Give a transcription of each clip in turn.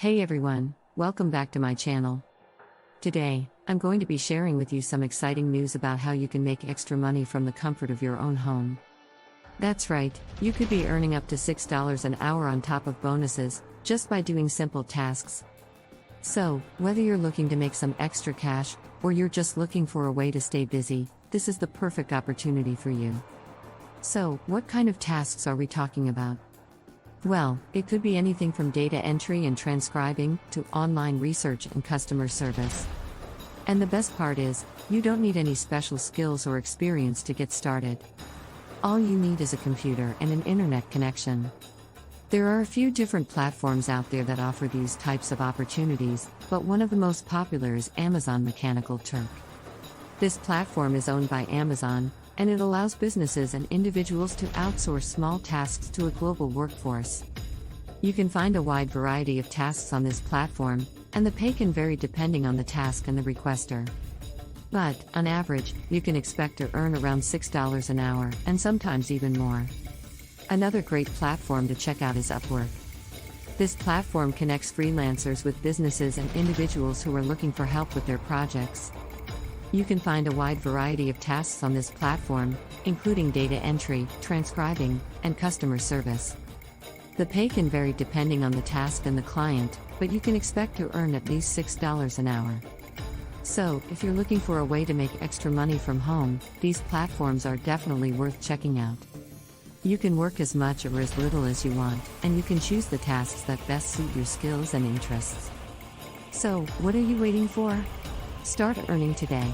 Hey everyone, welcome back to my channel. Today, I'm going to be sharing with you some exciting news about how you can make extra money from the comfort of your own home. That's right, you could be earning up to $6 an hour on top of bonuses, just by doing simple tasks. So, whether you're looking to make some extra cash, or you're just looking for a way to stay busy, this is the perfect opportunity for you. So, what kind of tasks are we talking about? Well, it could be anything from data entry and transcribing, to online research and customer service. And the best part is, you don't need any special skills or experience to get started. All you need is a computer and an internet connection. There are a few different platforms out there that offer these types of opportunities, but one of the most popular is Amazon Mechanical Turk. This platform is owned by Amazon, and it allows businesses and individuals to outsource small tasks to a global workforce. You can find a wide variety of tasks on this platform, and the pay can vary depending on the task and the requester. But, on average, you can expect to earn around $6 an hour, and sometimes even more. Another great platform to check out is Upwork. This platform connects freelancers with businesses and individuals who are looking for help with their projects. You can find a wide variety of tasks on this platform, including data entry, transcribing, and customer service. The pay can vary depending on the task and the client, but you can expect to earn at least $6 an hour. So, if you're looking for a way to make extra money from home, these platforms are definitely worth checking out. You can work as much or as little as you want, and you can choose the tasks that best suit your skills and interests. So, what are you waiting for? Start earning today.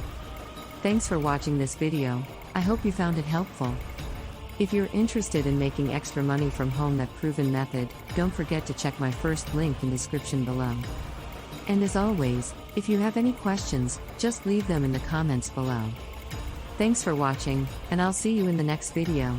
Thanks for watching this video. I hope you found it helpful. If you're interested in making extra money from home that proven method, don't forget to check my first link in description below. And as always, if you have any questions, just leave them in the comments below. Thanks for watching, and I'll see you in the next video.